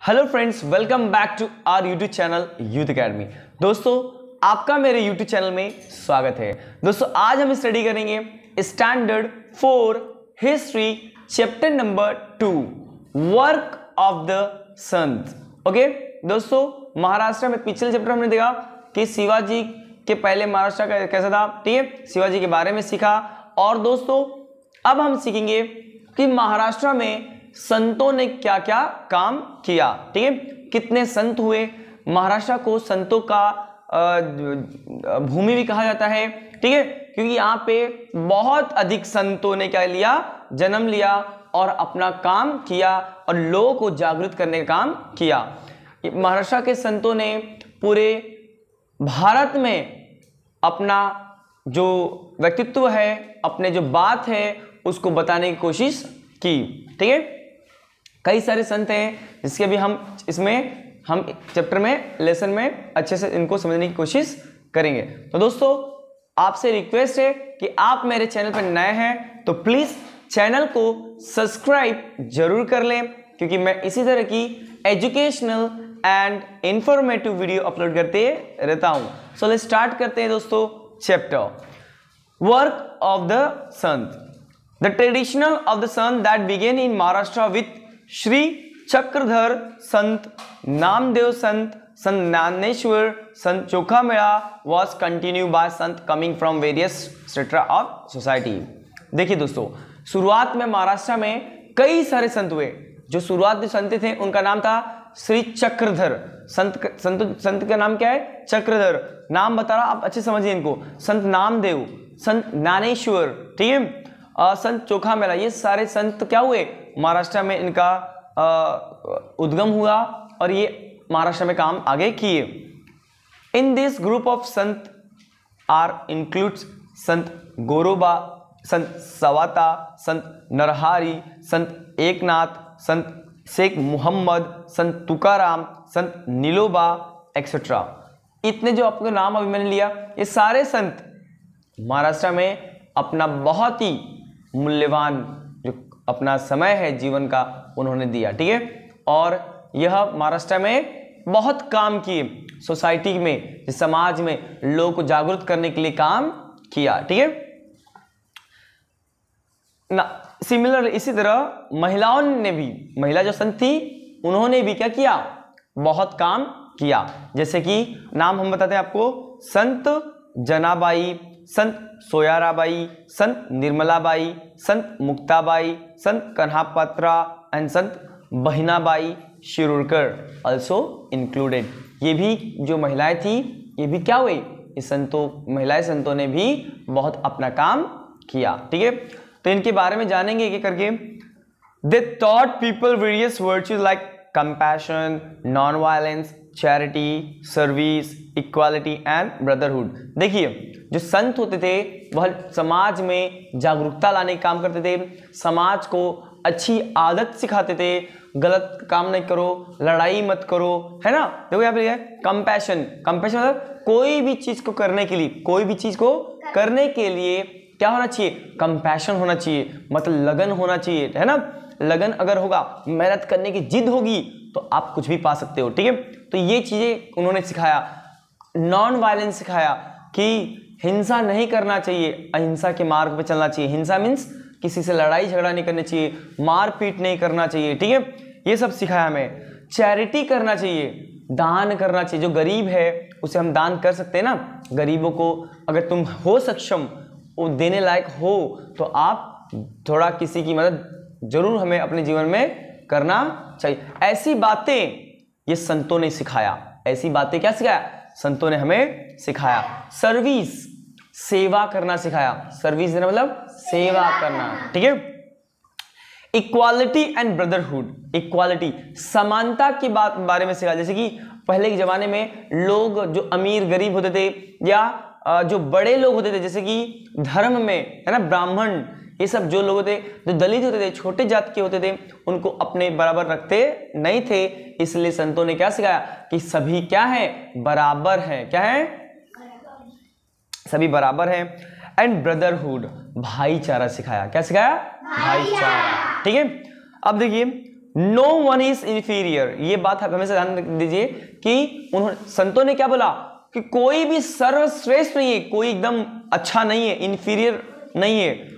Hello friends, welcome back to our YouTube channel youth academy. दोस्तों, आपका मेरे YouTube channel में स्वागत है। दोस्तों, आज हम स्टडी करेंगे standard 4 history chapter number 2 work of the Sant. Okay दोस्तों, महाराष्ट्र में पिछले चैप्टर हमने देखा कि शिवाजी के पहले महाराष्ट्र का कैसा था, ठीक है, शिवाजी के बारे में सीखा। और दोस्तों अब हम सीखेंगे कि महाराष्ट्र में संतों ने क्या क्या काम किया, ठीक है, कितने संत हुए। महाराष्ट्र को संतों का भूमि भी कहा जाता है, ठीक है, क्योंकि यहाँ पे बहुत अधिक संतों ने क्या लिया, जन्म लिया और अपना काम किया और लोगों को जागृत करने का काम किया। महाराष्ट्र के संतों ने पूरे भारत में अपना जो व्यक्तित्व है, अपने जो बात है उसको बताने की कोशिश की, ठीक है। कई सारे संत हैं जिसके भी हम चैप्टर में लेसन में अच्छे से इनको समझने की कोशिश करेंगे। तो दोस्तों आपसे रिक्वेस्ट है कि आप मेरे चैनल पर नए हैं तो प्लीज चैनल को सब्सक्राइब जरूर कर लें, क्योंकि मैं इसी तरह की educational and informative video upload करते रहता हूं। सो लेट्स स्टार्ट करते हैं दोस्तों chapter work of the Sant. The traditional of the sant that began in Maharashtra with Shri Chakradhar Sant, Namdev Sant, Sant Naneshwar, Sant Chokhamela was continued by Sant coming from various strata of society। देखिए दोस्तों, शुरुआत में महाराष्ट्र में कई सारे संत हुए। जो शुरुआत में संत थे उनका नाम था श्री चक्रधर। संत का नाम क्या है? चक्रधर। नाम बता रहा, आप अच्छे समझिए इनको। संत नामदेव, संत ज्ञानेश्वर, ठीक है, संत चोखामेला, ये सारे संत क्या हुए, महाराष्ट्र में इनका उद्गम हुआ और ये महाराष्ट्र में काम आगे किए। In this group of Sant are includes संत गोरोबा, संत सवाता, संत नरहारी, संत एकनाथ, संत शेख मोहम्मद, संत तुकाराम, संत नीलोबा एक्सेट्रा। इतने जो आपको नाम अभी मैंने लिया, ये सारे संत महाराष्ट्र में अपना बहुत ही मूल्यवान जो अपना समय है जीवन का उन्होंने दिया, ठीक है। और यह महाराष्ट्र में बहुत काम किए, सोसाइटी में, समाज में लोगों को जागरूक करने के लिए काम किया, ठीक है ना। सिमिलर इसी तरह महिलाओं ने भी, महिला जो संत थी उन्होंने भी क्या किया, बहुत काम किया। जैसे कि नाम हम बताते हैं आपको, संत जनाबाई, संत सोयाराबाई, संत निर्मलाबाई, संत मुक्ताबाई, संत कन्हापत्रा and Sant Bahinabai Shirurkar also included. ये भी जो महिलाएं थी ये भी क्या हुई, इस महिलाएं संतों ने भी बहुत अपना काम किया, ठीक है। तो इनके बारे में जानेंगे एक एक करके। They taught people various virtues like compassion, non violence, charity, service, equality and brotherhood. देखिए, जो संत होते थे वह समाज में जागरूकता लाने का काम करते थे, समाज को अच्छी आदत सिखाते थे, गलत काम नहीं करो, लड़ाई मत करो, है ना। देखो यहाँ पे है कंपैशन। कंपैशन मतलब कोई भी चीज को करने के लिए, कोई भी चीज को करने के लिए क्या होना चाहिए, कंपैशन होना चाहिए, मतलब लगन होना चाहिए, है ना। लगन अगर होगा, मेहनत करने की जिद होगी तो आप कुछ भी पा सकते हो, ठीक है। तो ये चीजें उन्होंने सिखाया। नॉन वायलेंस सिखाया कि हिंसा नहीं करना चाहिए, अहिंसा के मार्ग पे चलना चाहिए। हिंसा मीन्स किसी से लड़ाई झगड़ा नहीं करनी चाहिए, मारपीट नहीं करना चाहिए, ठीक है, ये सब सिखाया हमें। चैरिटी करना चाहिए, दान करना चाहिए। जो गरीब है उसे हम दान कर सकते हैं ना, गरीबों को अगर तुम हो सक्षम, वो देने लायक हो तो आप थोड़ा किसी की मदद जरूर हमें अपने जीवन में करना चाहिए। ऐसी बातें ये संतों ने सिखाया। ऐसी बातें क्या सिखाया, संतों ने हमें सिखाया। सर्विस, सेवा करना सिखाया। सर्विस देना मतलब सेवा करना, ठीक है। इक्वालिटी एंड ब्रदरहुड, इक्वालिटी समानता की बारे में सिखाया। जैसे कि पहले के जमाने में लोग जो अमीर गरीब होते थे या जो बड़े लोग होते थे, जैसे कि धर्म में, है ना, ब्राह्मण, ये सब जो लोग थे, जो दलित होते थे, छोटे जात के होते थे, उनको अपने बराबर रखते नहीं थे। इसलिए संतों ने क्या सिखाया कि सभी क्या है, बराबर हैं। क्या है, सभी बराबर हैं। एंड ब्रदरहुड, भाईचारा सिखाया। क्या सिखाया, भाईचारा, ठीक है। अब देखिए नो वन इज इंफीरियर, ये बात आप हमेशा ध्यान रख दीजिए कि उन्होंने संतों ने क्या बोला कि कोई भी सर्वश्रेष्ठ नहीं है, कोई एकदम अच्छा नहीं है, इंफीरियर नहीं है।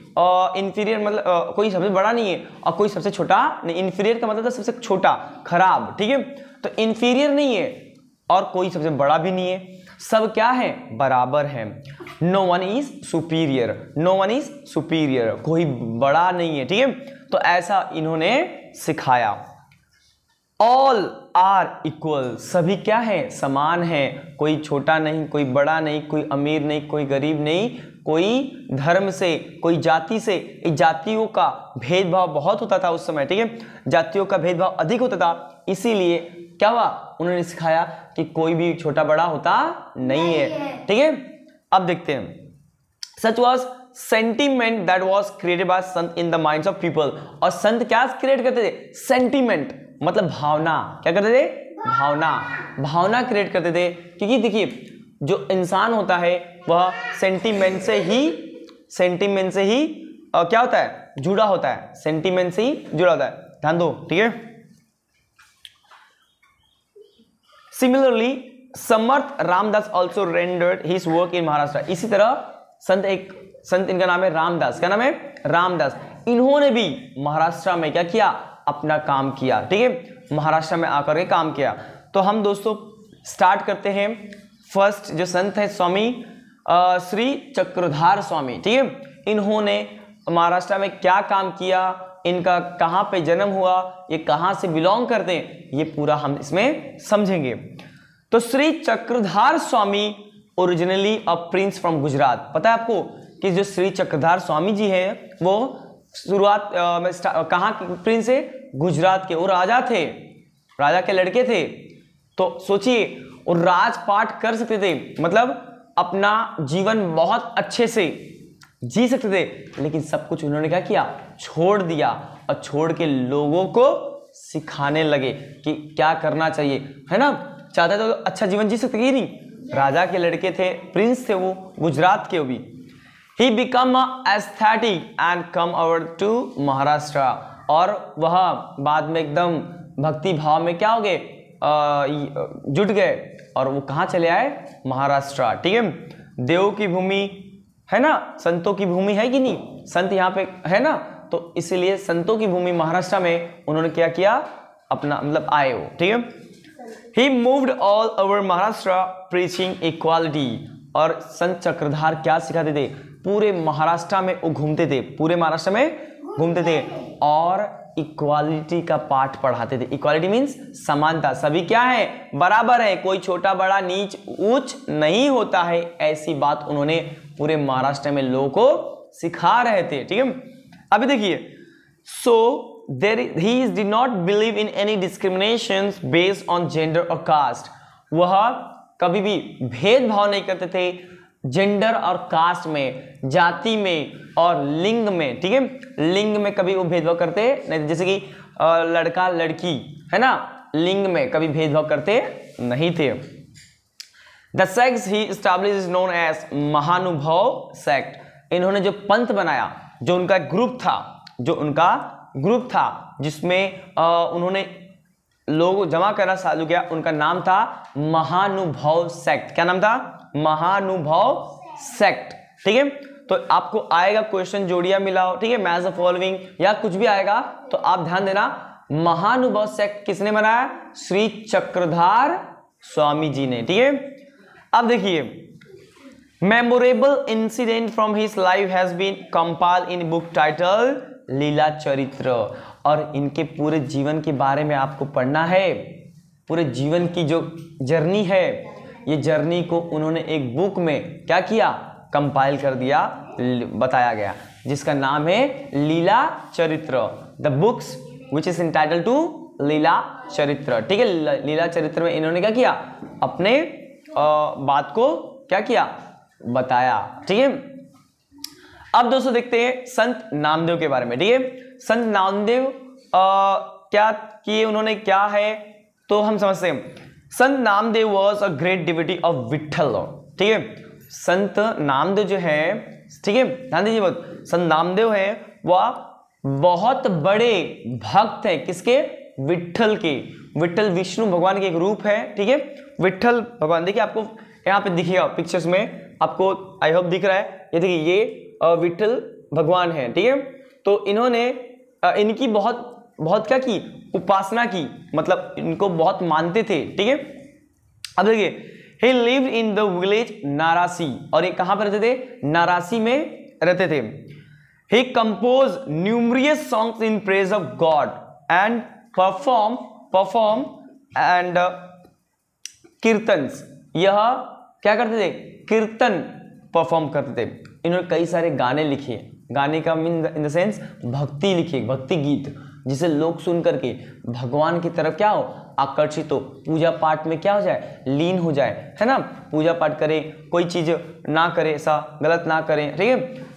इंफीरियर मतलब कोई सबसे बड़ा नहीं है और कोई सबसे छोटा नहीं। इंफीरियर का मतलब सबसे छोटा, खराब, ठीक है। तो इंफीरियर नहीं है और कोई सबसे बड़ा भी नहीं है, सब क्या है, बराबर है। No one is superior, no one is superior, कोई बड़ा नहीं है, ठीक है। तो ऐसा इन्होंने सिखाया। ऑल आर इक्वल, सभी क्या है, समान है, कोई छोटा नहीं, कोई बड़ा नहीं, कोई अमीर नहीं, कोई गरीब नहीं, कोई धर्म से, कोई जाति से। जातियों का भेदभाव बहुत होता था उस समय, ठीक है, जातियों का भेदभाव अधिक होता था, इसीलिए क्या हुआ, उन्होंने सिखाया कि कोई भी छोटा बड़ा होता नहीं है, ठीक है। अब देखते हैं, such was sentiment that was created by sant in the minds of people. और संत क्या क्रिएट करते थे, सेंटीमेंट मतलब भावना, क्या करते थे, भावना, भावना क्रिएट करते थे। क्योंकि देखिए जो इंसान होता है वह सेंटीमेंट से ही क्या होता है, जुड़ा होता है, सेंटीमेंट से ही जुड़ा होता है, ध्यान दो, ठीक है। Similarly Samarth Ramdas also rendered his work in Maharashtra. इसी तरह संत इनका नाम है रामदास, क्या नाम है, रामदास। इन्होंने भी महाराष्ट्र में क्या किया, अपना काम किया, ठीक है, महाराष्ट्र में आकर के काम किया। तो हम दोस्तों स्टार्ट करते हैं। फर्स्ट जो संत है स्वामी श्री चक्रधार स्वामी, ठीक है। इन्होंने महाराष्ट्र में क्या काम किया, इनका कहाँ पे जन्म हुआ, ये कहाँ से बिलोंग करते हैं, ये पूरा हम इसमें समझेंगे। तो Shri Chakradhar Swami originally a prince from Gujarat. पता है आपको कि जो श्री चक्रधार स्वामी जी है वो शुरुआत में कहाँ के प्रिंस है, गुजरात के। वो राजा थे, राजा के लड़के थे। तो सोचिए वो राजपाट कर सकते थे, मतलब अपना जीवन बहुत अच्छे से जी सकते थे, लेकिन सब कुछ उन्होंने क्या किया, छोड़ दिया और छोड़ के लोगों को सिखाने लगे कि क्या करना चाहिए, है ना। चाहते तो अच्छा जीवन जी सकते ही नहीं, राजा के लड़के थे, प्रिंस थे वो, गुजरात के वो भी। He become aesthetic and come over to Maharashtra. और वह बाद में एकदम भक्ति भाव में क्या हो गए, जुट गए और वो कहाँ चले आए, महाराष्ट्र, ठीक है। देव की भूमि है ना, संतों की भूमि है कि नहीं, संत यहाँ पे है ना, तो इसीलिए संतों की भूमि महाराष्ट्र में उन्होंने क्या किया, अपना मतलब आए वो, ठीक है। He moved all over Maharashtra preaching equality। और संत चक्रधार क्या सिखाते थे, पूरे महाराष्ट्र में वो घूमते थे, पूरे महाराष्ट्र में घूमते थे और इक्वालिटी का पाठ पढ़ाते थे। इक्वालिटी मीन्स समानता, सभी क्या है, बराबर है, कोई छोटा बड़ा नीच ऊंच नहीं होता है, ऐसी बात उन्होंने पूरे महाराष्ट्र में लोगों को सिखा रहे थे, ठीक है। अभी देखिए, सो he did not believe in any discriminations based on gender or caste। वह कभी भी भेदभाव नहीं करते थे जेंडर और कास्ट में, जाति में और लिंग में, ठीक है। लिंग में कभी वो भेदभाव करते नहीं, जैसे कि लड़का लड़की है ना, लिंग में कभी भेदभाव करते नहीं थे। The sect he established is known as Mahanubhav sect. इन्होंने जो पंथ बनाया, जो उनका ग्रुप था, जिसमें उन्होंने लोग जमा करना चालू किया, उनका नाम था महानुभव सेक्ट। क्या नाम था, महानुभव सेक्ट, ठीक है। तो आपको आएगा क्वेश्चन जोड़िया मिलाओ, ठीक है, मैच द फॉलोइंग या कुछ भी आएगा तो आप ध्यान देना। महानुभव सेक्ट किसने बनाया, श्री चक्रधार स्वामी जी ने, ठीक है। अब देखिए, memorable incident from his life has been compiled in book title Leela Charitra. और इनके पूरे जीवन के बारे में आपको पढ़ना है, पूरे जीवन की जो जर्नी है, ये जर्नी को उन्होंने एक बुक में क्या किया, कंपाइल कर दिया, बताया गया, जिसका नाम है Leela Charitra. The books which is entitled to Leela Charitra, ठीक है। लीला चरित्र में इन्होंने क्या किया, अपने बात को क्या किया, बताया, ठीक है। अब दोस्तों देखते हैं संत नामदेव के बारे में, ठीक है। संत नामदेव क्या किए उन्होंने, क्या है, तो हम समझते हैं। Sant Namdev was a great devotee of Vitthal, ठीक है। संत नामदेव जो है, ठीक है, ध्यान दीजिए बहुत, संत नामदेव है वह बहुत बड़े भक्त है, किसके, विट्ठल के। विट्ठल विष्णु भगवान के एक रूप है, ठीक है। विट्ठल भगवान, देखिए आपको यहाँ पे दिखेगा पिक्चर्स में, आपको आई होप दिख रहा है, ये देखिए ये विट्ठल भगवान है, ठीक है। तो इन्होंने इनकी बहुत क्या की, उपासना की, मतलब इनको बहुत मानते थे, ठीक है। अब देखिए he lived in the village नारासी, और ये कहां पर रहते थे, नारासी में रहते थे। he composed numerous songs in praise of God and perform and kirtans, यह क्या करते थे, कीर्तन परफॉर्म करते थे। इन्होंने कई सारे गाने लिखे, गाने का मीन इन द सेंस भक्ति लिखी, भक्ति गीत, जिसे लोग सुन करके भगवान की तरफ क्या हो, आकर्षित हो, पूजा पाठ में क्या हो जाए, लीन हो जाए, है ना। पूजा पाठ करे, कोई चीज ना करे, ऐसा गलत ना करें, ठीक है।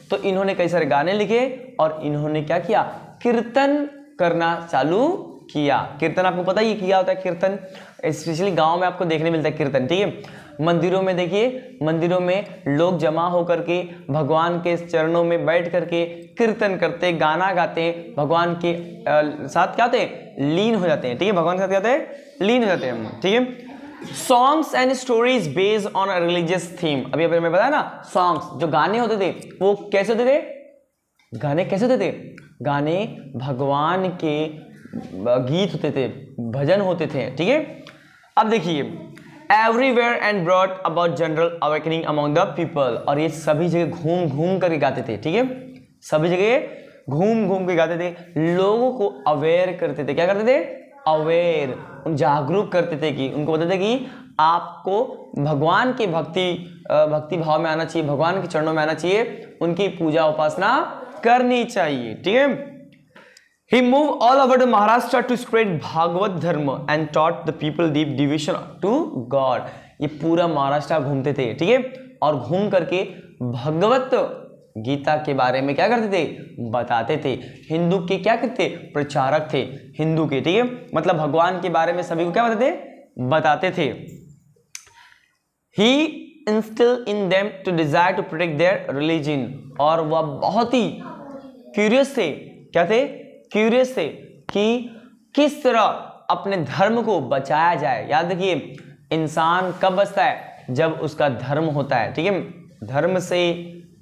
तो इन्होंने कई सारे गाने लिखे और इन्होंने क्या किया, कीर्तन करना चालू किया। कीर्तन आपको पता ही क्या होता है, कीर्तन स्पेशली गांव में आपको देखने मिलता है कीर्तन, ठीक है। मंदिरों में देखिए, मंदिरों में लोग जमा होकर के भगवान के चरणों में बैठ करके कीर्तन करते, गाना गाते, भगवान के साथ क्या होते हैं, लीन हो जाते हैं, ठीक है। भगवान के साथ क्या होते हैं, लीन हो जाते हैं, ठीक है। Songs and stories based on a religious theme, अभी मैं बताया ना, सॉन्ग्स जो गाने होते थे वो कैसे होते थे, गाने कैसे होते थे, गाने भगवान के गीत होते थे, भजन होते थे, ठीक है। अब देखिए everywhere and brought about general awakening among the people, और ये सभी जगह घूम घूम करके गाते थे, ठीक है। सभी जगह घूम घूम के गाते थे, लोगों को अवेयर करते थे, क्या करते थे, अवेयर, जागरूक करते थे, कि उनको बताते थे कि आपको भगवान के भक्ति भाव में आना चाहिए, भगवान के चरणों में आना चाहिए, उनकी पूजा उपासना करनी चाहिए, ठीक है। He moved all over the Maharashtra to spread Bhagavat धर्म and taught the people deep devotion to God. ये पूरा महाराष्ट्र घूमते थे, ठीक है, और घूम करके भगवत गीता के बारे में क्या करते थे, बताते थे। हिंदू के क्या करते, प्रचारक थे हिंदू के, ठीक है, मतलब भगवान के बारे में सभी को क्या बताते थे। He instilled in them to desire to protect their religion, और वह बहुत ही क्यूरियस थे, क्या थे, क्यूरियस थे कि किस तरह अपने धर्म को बचाया जाए। याद रखिए, इंसान कब बचता है, जब उसका धर्म होता है, ठीक है। धर्म से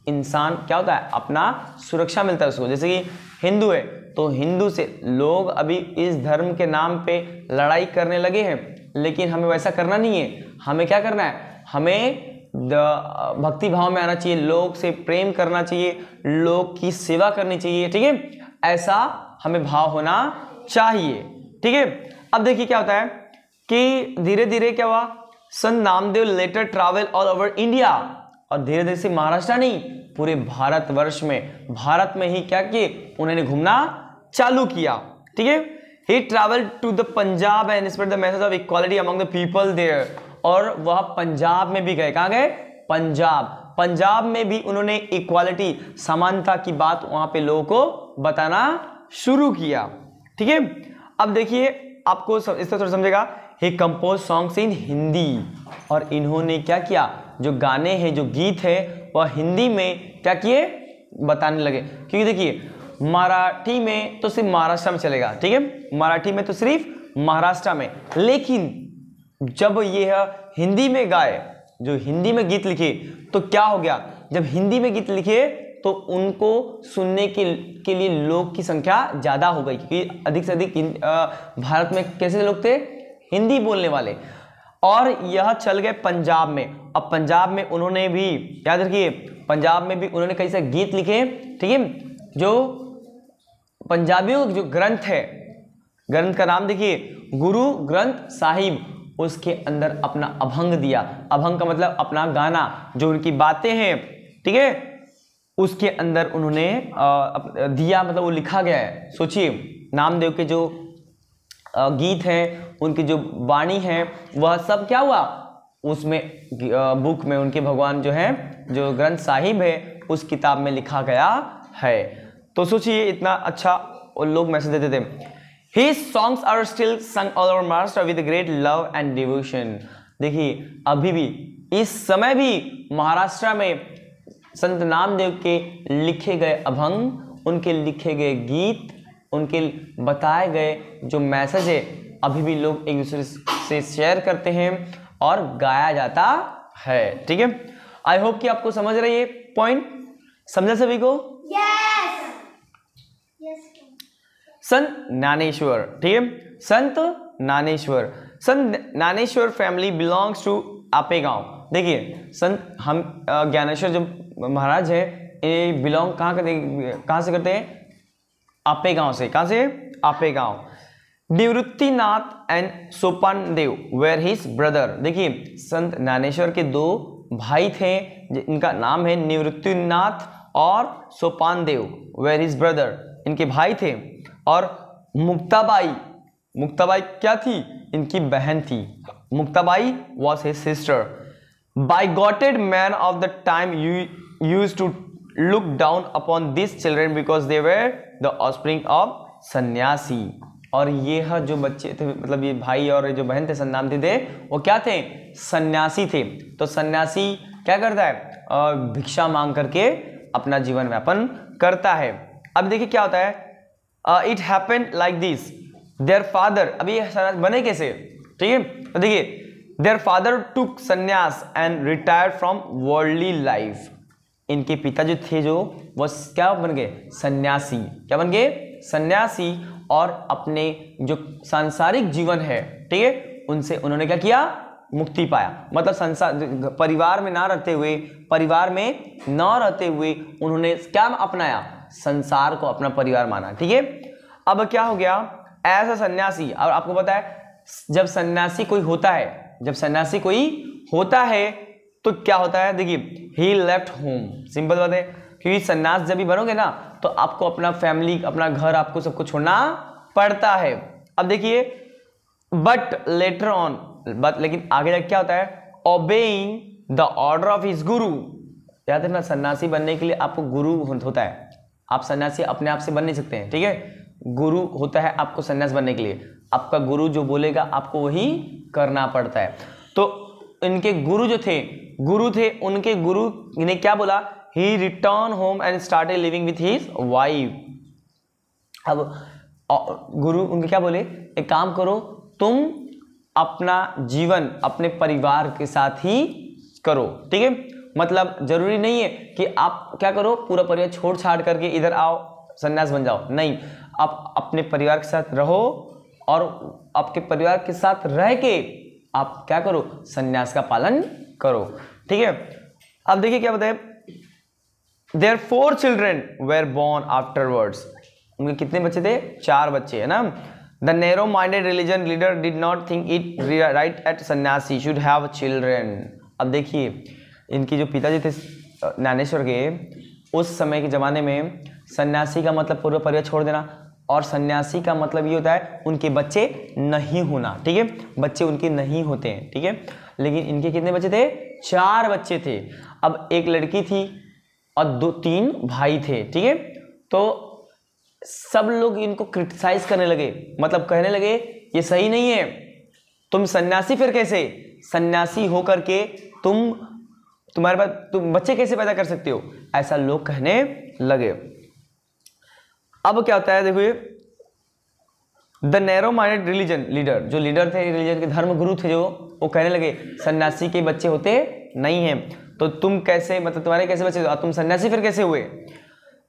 इंसान क्या होता है, अपना सुरक्षा मिलता है उसको। जैसे कि हिंदू है तो हिंदू से लोग अभी इस धर्म के नाम पे लड़ाई करने लगे हैं, लेकिन हमें वैसा करना नहीं है। हमें क्या करना है, हमें भक्ति भाव में आना चाहिए, लोग से प्रेम करना चाहिए, लोग की सेवा करनी चाहिए, ठीक है। ऐसा हमें भाव होना चाहिए, ठीक है। अब देखिए क्या होता है कि धीरे धीरे क्या हुआ, Sant Namdev later travel all over India, और धीरे धीरे से महाराष्ट्र नहीं पूरे भारतवर्ष में, भारत में ही क्या किए, उन्होंने घूमना चालू किया, ठीक है। He travel to the Punjab and spread the message of equality among the people there, और वह पंजाब में भी गए, कहाँ गए, पंजाब में भी उन्होंने इक्वालिटी, समानता की बात वहां पे लोगों को बताना शुरू किया, ठीक है। अब देखिए आपको इस तरह थोड़ा समझेगा। ही कंपोज सॉन्ग्स इन हिंदी, और इन्होंने क्या किया, जो गाने हैं, जो गीत है, वह हिंदी में क्या किए, बताने लगे। क्योंकि देखिए मराठी में तो सिर्फ महाराष्ट्र में चलेगा, ठीक है, मराठी में तो सिर्फ महाराष्ट्र में, लेकिन जब ये हिंदी में गाए, जो हिंदी में गीत लिखे, तो क्या हो गया, जब हिंदी में गीत लिखे तो उनको सुनने के लिए लोग की संख्या ज्यादा हो गई, क्योंकि अधिक से अधिक भारत में कैसे लोग थे, हिंदी बोलने वाले, और यह चल गए पंजाब में। अब पंजाब में उन्होंने भी, याद रखिए, पंजाब में भी उन्होंने कई सारे गीत लिखे, ठीक है। जो पंजाबियों जो ग्रंथ है, ग्रंथ का नाम देखिए गुरु ग्रंथ साहिब, उसके अंदर अपना अभंग दिया। अभंग का मतलब अपना गाना, जो उनकी बातें हैं, ठीक है, उसके अंदर उन्होंने दिया, मतलब वो लिखा गया है। सोचिए नामदेव के जो गीत हैं, उनकी जो वाणी है, वह सब क्या हुआ, उसमें बुक में उनके भगवान जो है, जो ग्रंथ साहिब है, उस किताब में लिखा गया है। तो सोचिए इतना अच्छा लोग मैसेज देते थे। His songs are still sung all over Maharashtra with great love and devotion. देखिए अभी भी, इस समय भी महाराष्ट्र में संत नामदेव के लिखे गए अभंग, उनके लिखे गए गीत उनके बताए गए जो मैसेज है अभी भी लोग एक दूसरे से शेयर करते हैं और गाया जाता है। ठीक है, आई होप कि आपको समझ रही है पॉइंट, समझा सभी को? संत ज्ञानेश्वर, ठीक है, संत ज्ञानेश्वर। संत ज्ञानेश्वर फैमिली बिलोंग्स टू आपेगांव। देखिए संत हम ज्ञानेश्वर जो महाराज है ये बिलोंग कहाँ से करते हैं? आपेगांव से। कहाँ से? आपेगांव। Nivruttinath and Sopan Dev where his brother. देखिए संत ज्ञानेश्वर के दो भाई थे, इनका नाम है निवृत्तिनाथ और सोपान देव, वेर हिज ब्रदर, इनके भाई थे। और मुक्ताबाई, मुक्ताबाई क्या थी? इनकी बहन थी। Muktabai was his sister. Bigoted man of the time used to look down upon these children because they were the offspring of सन्यासी। और ये जो बच्चे थे, मतलब ये भाई और जो बहन थे सन्यासी थे, वो क्या थे? सन्यासी थे। तो सन्यासी क्या करता है? भिक्षा मांग करके अपना जीवन यापन करता है। अब देखिए क्या होता है, it happened like this, their father, अभी ये सन्यासी बने कैसे? ठीक है, तो देखिए Their father took संन्यास and retired from worldly life। इनके पिता जो थे जो वो क्या बन गए? सन्यासी। क्या बन गए? सन्यासी। और अपने जो सांसारिक जीवन है, ठीक है, उनसे उन्होंने क्या किया? मुक्ति पाया। मतलब संसार परिवार में ना रहते हुए, परिवार में ना रहते हुए उन्होंने क्या अपनाया? संसार को अपना परिवार माना। ठीक है, अब क्या हो गया? ऐसा सन्यासी, और आपको पता है जब सन्यासी कोई होता है, जब सन्यासी कोई होता है तो क्या होता है? देखिए ही लेफ्ट होम, सिंपल बात है, क्योंकि सन्यास जब भी बनोगे ना तो आपको अपना फैमिली, अपना घर, आपको सबको छोड़ना पड़ता है। अब देखिए बट लेटर ऑन, बट लेकिन आगे जाके क्या होता है? Obeying the order of his गुरु। याद है ना, सन्यासी बनने के लिए आपको गुरु होता है। आप सन्यासी अपने आप से बन नहीं सकते हैं। ठीक है, गुरु होता है आपको सन्यास बनने के लिए। आपका गुरु जो बोलेगा आपको वही करना पड़ता है। तो इनके गुरु जो थे, गुरु थे, उनके गुरु ने क्या बोला? He return home and started living with his wife. अब गुरु उनके क्या बोले? एक काम करो, तुम अपना जीवन अपने परिवार के साथ ही करो। ठीक है, मतलब जरूरी नहीं है कि आप क्या करो, पूरा परिवार छोड़ छाड़ करके इधर आओ सन्यास बन जाओ। नहीं, आप अपने परिवार के साथ रहो और आपके परिवार के साथ रह के आप क्या करो? सन्यास का पालन करो। ठीक है, अब देखिए क्या बताए? There 4 children were born afterwards। उनके कितने बच्चे थे? 4 बच्चे, है ना। The narrow minded religion leader did not think it right at sanyasi should have children. अब देखिए इनकी जो पिताजी थे ज्ञानेश्वर के, उस समय के ज़माने में सन्यासी का मतलब पूरा परिवार छोड़ देना, और सन्यासी का मतलब ये होता है उनके बच्चे नहीं होना। ठीक है, बच्चे उनके नहीं होते हैं। ठीक है, लेकिन इनके कितने बच्चे थे? 4 बच्चे थे। अब एक लड़की थी और 3 भाई थे। ठीक है, तो सब लोग इनको क्रिटिसाइज करने लगे, मतलब कहने लगे ये सही नहीं है, तुम सन्यासी फिर कैसे? सन्यासी होकर के तुम्हारे पास तुम बच्चे कैसे पैदा कर सकते हो? ऐसा लोग कहने लगे। अब क्या होता है देखिए, the narrow minded religion leader, जो लीडर थे रिलीजन के, धर्म गुरु थे जो, वो कहने लगे सन्यासी के बच्चे होते नहीं हैं, तो तुम कैसे, मतलब तुम्हारे कैसे बच्चे, तुम सन्यासी फिर कैसे हुए?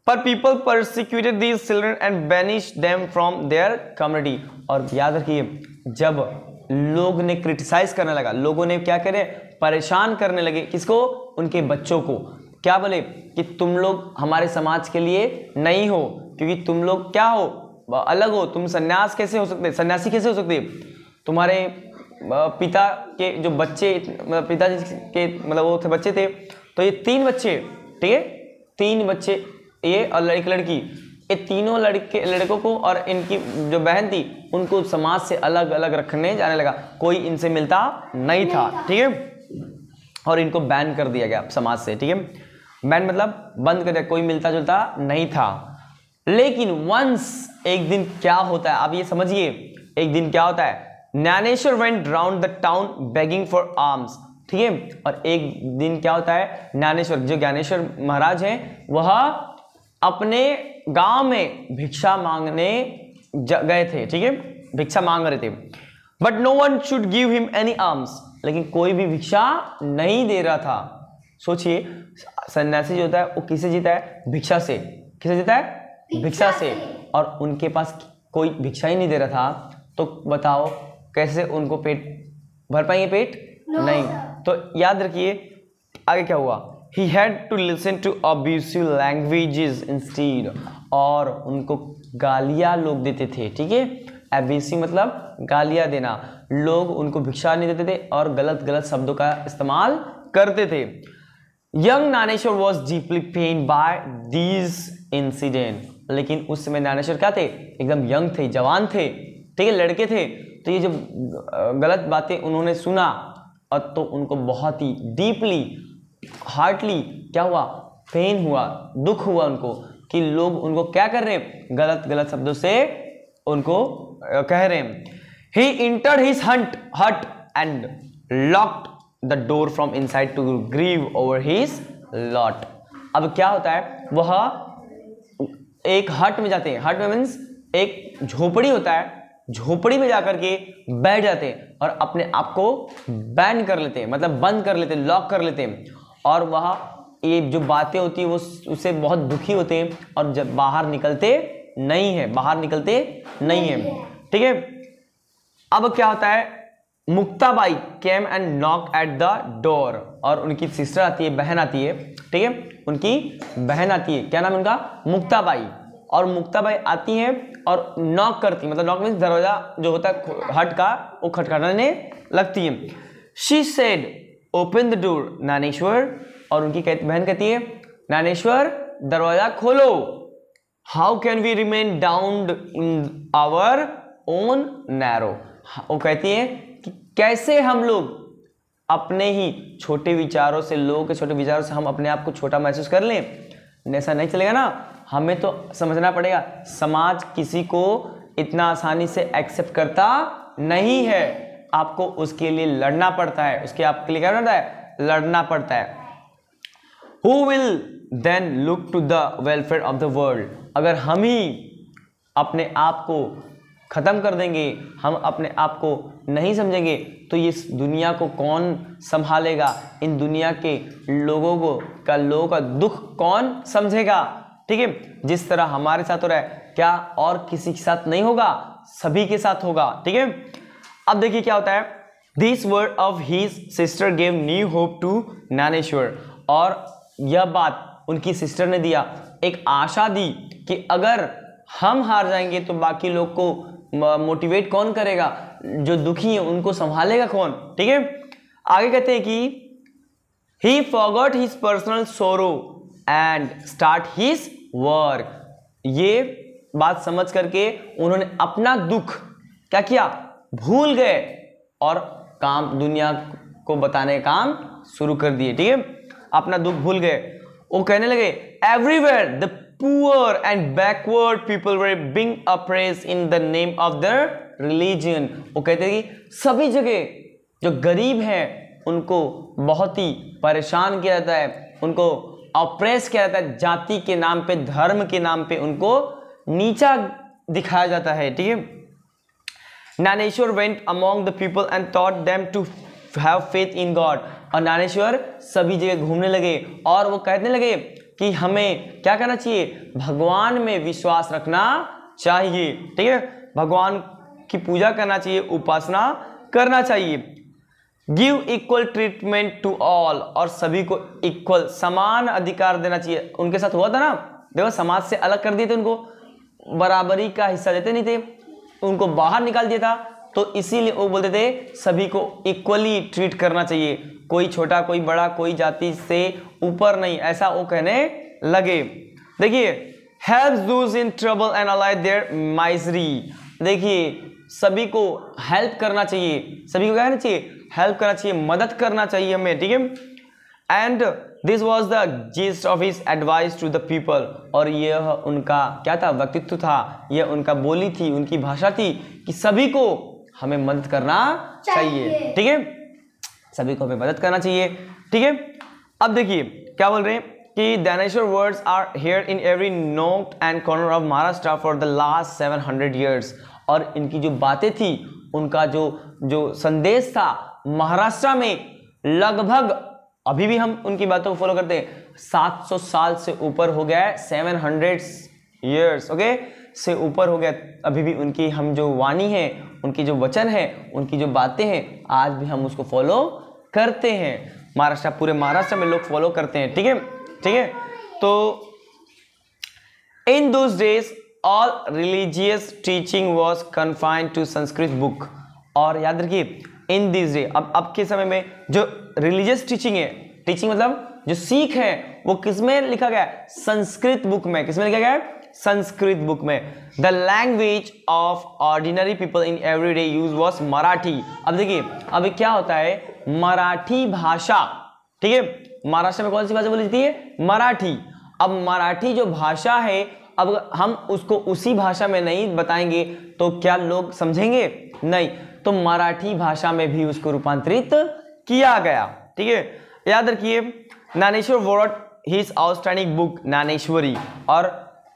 पर people persecuted these children and banish them from their community. और याद रखिए जब लोग ने क्रिटिसाइज करने लगा, लोगों ने क्या करे? परेशान करने लगे, किसको? उनके बच्चों को। क्या बोले? कि तुम लोग हमारे समाज के लिए नहीं हो, क्योंकि तुम लोग क्या हो? अलग हो, तुम सन्यास कैसे हो सकते, सन्यासी कैसे हो सकते? तुम्हारे पिता के जो बच्चे, पिताजी के मतलब वो थे बच्चे थे, तो ये 3 बच्चे, ठीक है, 3 बच्चे ये और एक लड़की, ये तीनों लड़कों को और इनकी जो बहन थी उनको समाज से अलग अलग रखने जाने लगा। कोई इनसे मिलता नहीं था। ठीक है, और इनको बैन कर दिया गया समाज से। ठीक है, बैन मतलब बंद कर दिया, कोई मिलता जुलता नहीं था। लेकिन वंस, एक दिन क्या होता है, आप ये समझिए, एक दिन क्या होता है? Dnyaneshwar went round the town begging for arms. ठीक है, और एक दिन क्या होता है? ज्ञानेश्वर, जो ज्ञानेश्वर महाराज हैं, वह अपने गांव में भिक्षा मांगने गए थे, ठीक है, भिक्षा मांग रहे थे। But no one should give him any arms, लेकिन कोई भी भिक्षा नहीं दे रहा था। सोचिए, सन्यासी जो होता है वो किससे जीता है? भिक्षा से। किससे जीता है? भिक्षा से। और उनके पास कोई भिक्षा ही नहीं दे रहा था, तो बताओ कैसे उनको पेट भर पाएंगे? पेट नहीं। तो याद रखिए आगे क्या हुआ। He had to listen to abusive languages instead, और उनको गालियां लोग देते थे, ठीक है। abusive मतलब गालियां देना, लोग उनको भिक्षा नहीं देते थे और गलत गलत शब्दों का इस्तेमाल करते थे। Young Dnyaneshwar was deeply pained by these incident, लेकिन उस समय ज्ञानेश्वर क्या थे? एकदम यंग थे, जवान थे, ठीक है, लड़के थे। तो ये जो गलत बातें उन्होंने सुना और तो उनको बहुत ही डीपली हार्टली क्या हुआ? पेन हुआ, दुख हुआ उनको कि लोग उनको क्या कर रहे हैं? गलत गलत शब्दों से उनको कह रहे हैं। He entered his hut and locked the door from inside to grieve over his lot. अब क्या होता है? वह एक हट में जाते हैं। हट में मीन्स एक झोपड़ी होता है, झोपड़ी में जाकर के बैठ जाते हैं और अपने आप को बैन कर लेते हैं, मतलब बंद कर लेते हैं, लॉक कर लेते हैं। और वह ये जो बातें होती है वो उससे बहुत दुखी होते हैं और जब बाहर निकलते नहीं है, बाहर निकलते नहीं है, ठीक है। अब क्या होता है? Muktabai came and knock at the door, और उनकी सिस्टर आती है, बहन आती है, ठीक है, उनकी बहन आती है, क्या नाम है उनका? मुक्ताबाई। और मुक्ताबाई आती है और नॉक करती है, मतलब नॉक मीन्स दरवाजा जो होता है हट का वो खटखटाने लगती है। She said open the door Dnyaneshwar, और उनकी बहन कहती है ज्ञानेश्वर दरवाजा खोलो। How can we remain downed in our own narrow, वो कहती है कि कैसे हम लोग अपने ही छोटे विचारों से, लोगों के छोटे विचारों से हम अपने आप को छोटा महसूस कर लें? ऐसा नहीं चलेगा ना। हमें तो समझना पड़ेगा समाज किसी को इतना आसानी से एक्सेप्ट करता नहीं है, आपको उसके लिए लड़ना पड़ता है, उसके आपके लिए क्या करना है? लड़ना पड़ता है। Who will then look to the welfare of the world? अगर हम ही अपने आप को खत्म कर देंगे, हम अपने आप को नहीं समझेंगे, तो इस दुनिया को कौन संभालेगा? इन दुनिया के लोगों का दुख कौन समझेगा? ठीक है, जिस तरह हमारे साथ हो रहा है क्या और किसी के साथ नहीं होगा? सभी के साथ होगा, ठीक है। अब देखिए क्या होता है। This word of his sister gave new hope to Dnyaneshwar, और यह बात उनकी सिस्टर ने दिया, एक आशा दी कि अगर हम हार जाएंगे तो बाकी लोग को मोटिवेट कौन करेगा? जो दुखी है उनको संभालेगा कौन? ठीक है। आगे कहते हैं कि he forgot his personal sorrow and start his work। ये बात समझ करके उन्होंने अपना दुख क्या किया? भूल गए और काम दुनिया को बताने का काम शुरू कर दिए, ठीक है, अपना दुख भूल गए। वो कहने लगे everywhere the poor and backward people were being apprised in the name of the religion. वो कहते हैं कि सभी जगह जो गरीब हैं उनको बहुत ही परेशान किया जाता है, उनको ऑप्रेस किया जाता है, जाति के नाम पे, धर्म के नाम पे उनको नीचा दिखाया जाता है, ठीक है। Dnyaneshwar went among the people and taught them to have faith in God. और ज्ञानेश्वर सभी जगह घूमने लगे और वो कहने लगे कि हमें क्या करना चाहिए? भगवान में विश्वास रखना चाहिए, ठीक है, भगवान की पूजा करना चाहिए, उपासना करना चाहिए। Give equal treatment to all, और सभी को इक्वल समान अधिकार देना चाहिए। उनके साथ हुआ था ना, देखो समाज से अलग कर दिए थे, उनको बराबरी का हिस्सा देते नहीं थे, उनको बाहर निकाल दिया था। तो इसीलिए वो बोलते थे सभी को इक्वली ट्रीट करना चाहिए, कोई छोटा कोई बड़ा, कोई जाति से ऊपर नहीं, ऐसा वो कहने लगे। देखिए help those in trouble and alive their misery. देखिए सभी को हेल्प करना चाहिए, सभी को क्या करना चाहिए? हेल्प करना चाहिए, मदद करना चाहिए हमें, ठीक है। And this was the gist of his advice to the people, और यह उनका क्या था? व्यक्तित्व था, यह उनका बोली थी, उनकी भाषा थी कि सभी को हमें मदद करना चाहिए, ठीक है, सभी को हमें मदद करना चाहिए, ठीक है। अब देखिए क्या बोल रहे हैं, कि Dnyaneshwar words are here in every nook and corner of Maharashtra for the last 700 years। और इनकी जो बातें थी, उनका जो संदेश था महाराष्ट्र में लगभग, अभी भी हम उनकी बातों को फॉलो करते हैं, 700 साल से ऊपर हो गया है, 700 years, ओके, से ऊपर हो गया। अभी भी उनकी हम जो वाणी है, उनकी जो वचन है, उनकी जो बातें हैं, आज भी हम उसको फॉलो करते हैं। महाराष्ट्र, पूरे महाराष्ट्र में लोग फॉलो करते हैं। ठीक है, ठीक है। तो in those days all religious teaching was confined to Sanskrit book. और याद रखिए, इन दिस डे, अब के समय में जो रिलीजियस टीचिंग है, टीचिंग मतलब जो सीख है, वो किसमें लिखा गया है? संस्कृत बुक में। किसमें लिखा गया है? संस्कृत बुक में। The language of ordinary people in everyday use was Marathi. अब देखिए, अभी क्या होता है, मराठी भाषा, ठीक है, महाराष्ट्र में कौन सी भाषा बोली जाती है? मराठी। अब मराठी जो भाषा है, अब हम उसको उसी भाषा में नहीं बताएंगे तो क्या लोग समझेंगे? नहीं, तो मराठी भाषा में भी उसको रूपांतरित किया गया। ठीक है, याद रखिए, Dnyaneshwar wrote his outstanding book Dnyaneshwari. और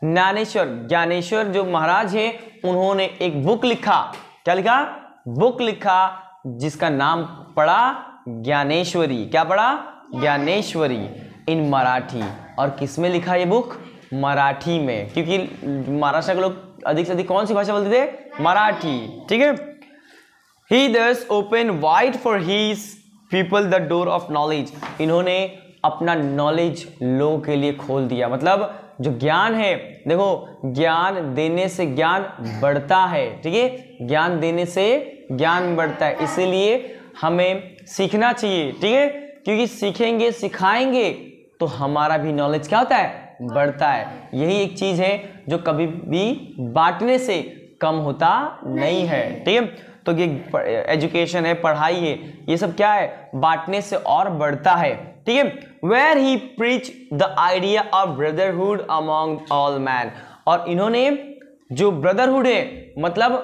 ज्ञानेश्वर, ज्ञानेश्वर जो महाराज है, उन्होंने एक बुक लिखा। क्या लिखा? बुक लिखा, जिसका नाम पड़ा ज्ञानेश्वरी। क्या पड़ा? ज्ञानेश्वरी, इन मराठी। और किस में लिखा ये बुक? मराठी में, क्योंकि महाराष्ट्र के लोग अधिक से अधिक कौन सी भाषा बोलते थे? मराठी। ठीक है। He thus opened wide for his people the door of knowledge। इन्होंने अपना नॉलेज लोगों के लिए खोल दिया। मतलब जो ज्ञान है, देखो, ज्ञान देने से ज्ञान बढ़ता है। ठीक है, ज्ञान देने से ज्ञान बढ़ता है, इसीलिए हमें सीखना चाहिए। ठीक है, क्योंकि सीखेंगे, सिखाएंगे तो हमारा भी नॉलेज क्या होता है? बढ़ता है। यही एक चीज है जो कभी भी बांटने से कम होता नहीं है। ठीक है, तो ये एजुकेशन है, पढ़ाई है, ये सब क्या है? बांटने से और बढ़ता है। ठीक है, where he preach the idea of brotherhood among all man. और इन्होंने जो ब्रदरहुड है, मतलब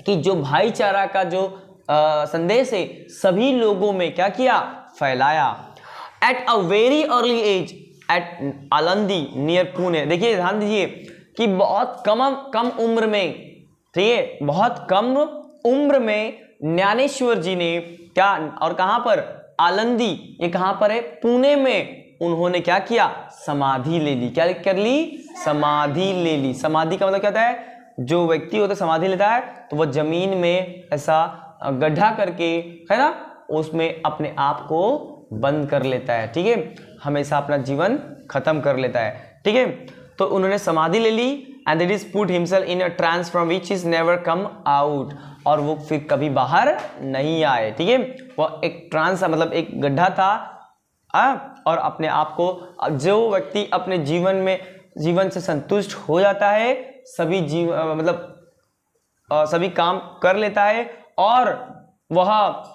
कि जो भाईचारा का जो संदेश है, सभी लोगों में क्या किया? फैलाया। At a very early age at Alandi near Pune. देखिए, ध्यान दीजिए कि बहुत कम उम्र में, ठीक है, बहुत कम उम्र में ज्ञानेश्वर जी ने क्या, और कहां पर? आलंदी, ये कहां पर है? पुणे में। उन्होंने क्या किया? समाधि ले ली। क्या कर ली? समाधि ले ली। समाधि का मतलब क्या होता है? जो व्यक्ति होता है समाधि लेता है, तो वह जमीन में ऐसा गड्ढा करके, है ना, उसमें अपने आप को बंद कर लेता है। ठीक है, हमेशा अपना जीवन खत्म कर लेता है। ठीक है, तो उन्होंने समाधि ले ली, and that is put himself in a trance from which is never come out. और वो फिर कभी बाहर नहीं आए। ठीक है, वो एक ट्रांस, मतलब एक गड्ढा था। और अपने आप को, जो व्यक्ति अपने जीवन से संतुष्ट हो जाता है, सभी सभी काम कर लेता है, और वह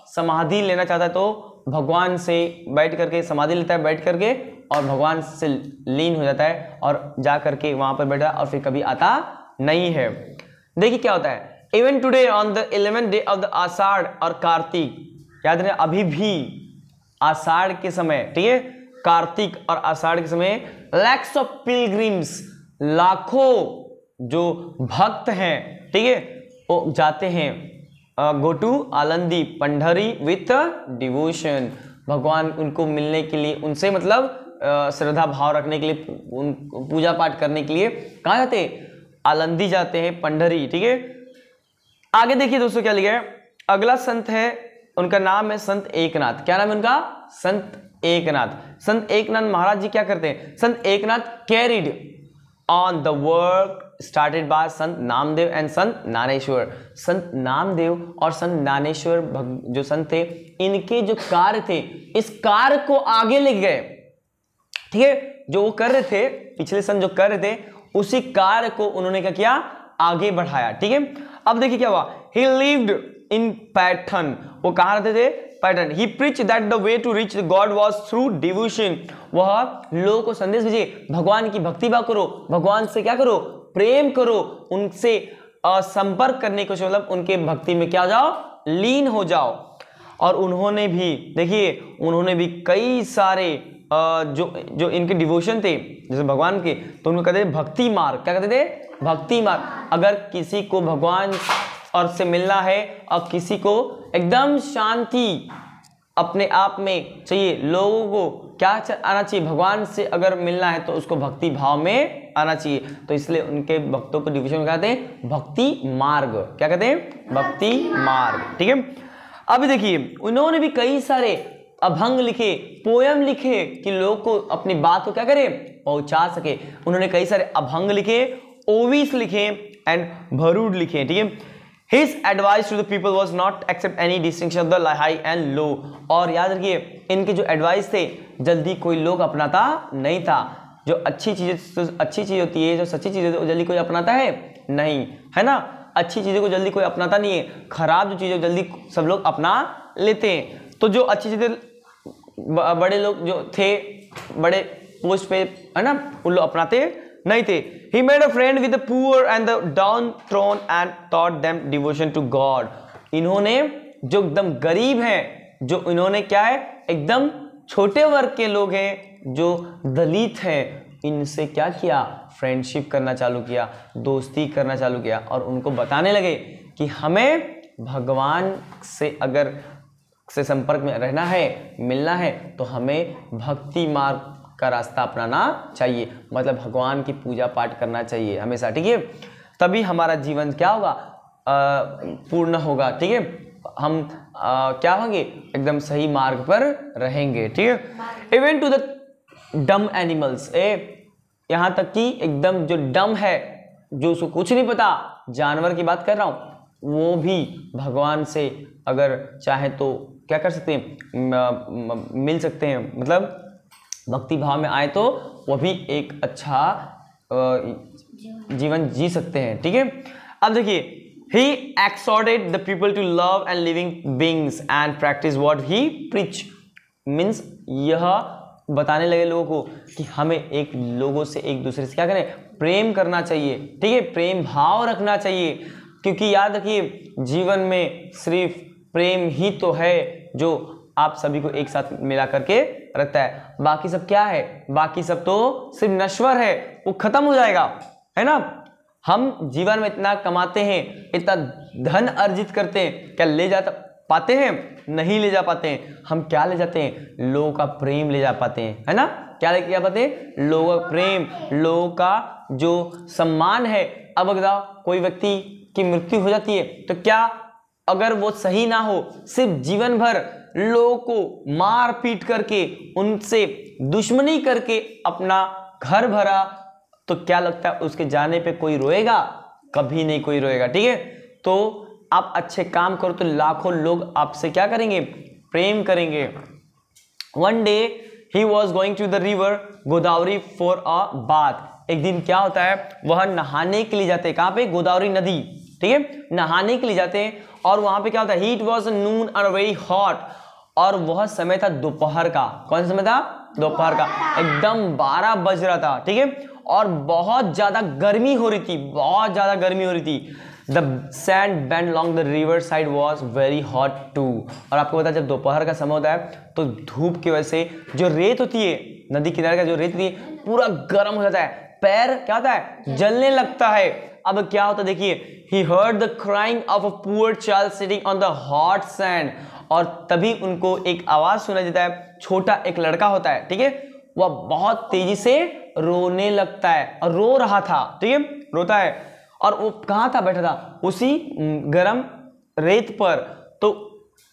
समाधि लेना चाहता है, तो भगवान से बैठ करके समाधि लेता है, बैठ करके, और भगवान से लीन हो जाता है, और जा करके वहां पर बैठा, और फिर कभी आता नहीं है। देखिए क्या होता है, even today on the 11th day of the आषाढ़ और कार्तिक, याद रहे, अभी भी आषाढ़ के समय, ठीक है, कार्तिक और आषाढ़ के समय लैक्स ऑफ पिलग्रिम्स, लाखों जो भक्त हैं, ठीक है, वो जाते हैं go to Alandi Pandhari with devotion. भगवान उनको मिलने के लिए, उनसे मतलब श्रद्धा भाव रखने के लिए, उन पूजा पाठ करने के लिए कहाँ जाते हैं? आलंदी जाते हैं, पंढरी। ठीक है, आगे देखिए दोस्तों क्या लिखा है। अगला संत है, उनका नाम है संत एकनाथ। क्या नाम है उनका? संत एकनाथ। संत एकनाथ महाराज जी क्या करते हैं? संत Eknath carried on the work started by Sant Namdev and संत ज्ञानेश्वर। संत नामदेव और संत ज्ञानेश्वर जो संत थे, इनके जो कार्य थे, इस कार्य को आगे ले गए। ठीक है, जो वो कर रहे थे, पिछले संत जो कर रहे थे, उसी कार्य को उन्होंने क्या किया? आगे बढ़ाया। ठीक है, अब देखिए क्या हुआ। ही लिव्ड इन पैटर्न, वो कहाँ रहते थे? Pattern. He preach that the way to reach God was through devotion. वह लोगों को संदेश दीजिए, भगवान की भक्ति भाव करो, भगवान से क्या करो? प्रेम करो, उनसे संपर्क करने को, मतलब उनके भक्ति में क्या हो जाओ? लीन हो जाओ। और उन्होंने भी देखिए, उन्होंने भी कई सारे जो इनके डिवोशन थे जैसे भगवान के, तो उनको कहते थे भक्ति मार्ग। क्या कहते थे? भक्ति मार्ग। अगर किसी को भगवान और से मिलना है और किसी को एकदम शांति अपने आप में चाहिए, लोगों को क्या आना चाहिए? भगवान से अगर मिलना है तो उसको भक्ति भाव में आना चाहिए। तो इसलिए उनके भक्तों को डिविजन कहते हैं भक्ति मार्ग। क्या कहते हैं? भक्ति मार्ग। ठीक है। अब देखिए उन्होंने भी कई सारे अभंग लिखे, पोयम लिखे कि लोग को अपनी बात को क्या करे? पहुंचा सके। उन्होंने कई सारे अभंग लिखे, ओविस लिखे एंड भरूड लिखे। ठीक है। His advice to the people was not accept any distinction of the high and low। और याद रखिए इनके जो एडवाइस थे जल्दी कोई लोग अपनाता नहीं था। जो अच्छी चीज होती है, जो सच्ची चीज होती है, वो जल्दी कोई अपनाता है नहीं, है ना। अच्छी चीजों को जल्दी कोई अपनाता नहीं है, खराब जो चीजें जल्दी सब लोग अपना लेते हैं। तो जो अच्छी चीजें बड़े लोग जो थे बड़े पोस्ट पे, है ना, उन लोग अपनाते नहीं थे। He made a friend with the poor and the downtrodden and taught them devotion to God। इन्होंने जो एकदम गरीब हैं, जो इन्होंने क्या है, एकदम छोटे वर्ग के लोग हैं, जो दलित हैं, इनसे क्या किया? फ्रेंडशिप करना चालू किया, दोस्ती करना चालू किया और उनको बताने लगे कि हमें भगवान से अगर से संपर्क में रहना है, मिलना है, तो हमें भक्ति मार्ग का रास्ता अपनाना चाहिए। मतलब भगवान की पूजा पाठ करना चाहिए हमेशा। ठीक है। तभी हमारा जीवन क्या होगा? पूर्ण होगा। ठीक है। हम क्या होंगे? एकदम सही मार्ग पर रहेंगे। ठीक है। Even to the dumb animals, यहाँ तक कि एकदम जो डम है, जो उसको कुछ नहीं पता, जानवर की बात कर रहा हूँ, वो भी भगवान से अगर चाहे तो क्या कर सकते हैं? मिल सकते हैं। मतलब भक्ति भाव में आए तो वो भी एक अच्छा जीवन जी सकते हैं। ठीक है। अब देखिए he exhorted the people to love and living beings and practice what he preach। Means यह बताने लगे लोगों को कि हमें एक लोगों से एक दूसरे से क्या करें? प्रेम करना चाहिए। ठीक है। प्रेम भाव रखना चाहिए, क्योंकि याद रखिए जीवन में सिर्फ प्रेम ही तो है जो आप सभी को एक साथ मिला करके रखता है। बाकी सब क्या है? बाकी सब तो सिर्फ नश्वर है, वो खत्म हो जाएगा, है ना। हम जीवन में इतना कमाते हैं, इतना धन अर्जित करते हैं, क्या ले जा पाते हैं? नहीं ले जा पाते हैं। हम क्या ले जाते हैं? लोगों का प्रेम ले जा पाते हैं, है ना। क्या लेके जा पाते हैं? लोगों का प्रेम, लोगों का जो सम्मान है। अब अगर कोई व्यक्ति की मृत्यु हो जाती है तो क्या अगर वो सही ना हो, सिर्फ जीवन भर लोगों को मार पीट करके, उनसे दुश्मनी करके अपना घर भरा, तो क्या लगता है उसके जाने पे कोई रोएगा? कभी नहीं कोई रोएगा। ठीक है। तो आप अच्छे काम करो तो लाखों लोग आपसे क्या करेंगे? प्रेम करेंगे। One day he was going to the river Godavari for a bath. एक दिन क्या होता है, वह नहाने के लिए जाते हैं। कहाँ पे? गोदावरी नदी। ठीक है। नहाने के लिए जाते हैं और वहां पे क्या होता है? हीट वॉज नून और वेरी हॉट। और वह समय था दोपहर का। कौन सा समय था? दोपहर का। एकदम 12 बज रहा था। ठीक है। और बहुत ज्यादा गर्मी हो रही थी, बहुत ज्यादा गर्मी हो रही थी। The sand band long the river side was very hot too. और आपको पता है जब दोपहर का समय होता है तो धूप की वजह से जो रेत होती है, नदी किनारे का जो रेत होती है, पूरा गर्म हो जाता है। पैर क्या होता है? जलने लगता है। अब क्या होता है देखिए, he heard the crying of a poor child sitting on the hot sand। और तभी उनको एक आवाज सुनाई देता है। छोटा एक लड़का होता है, ठीक है, वह बहुत तेजी से रोने लगता है और रो रहा था। ठीक है, रोता है। और वो कहाँ था? बैठा था उसी गरम रेत पर। तो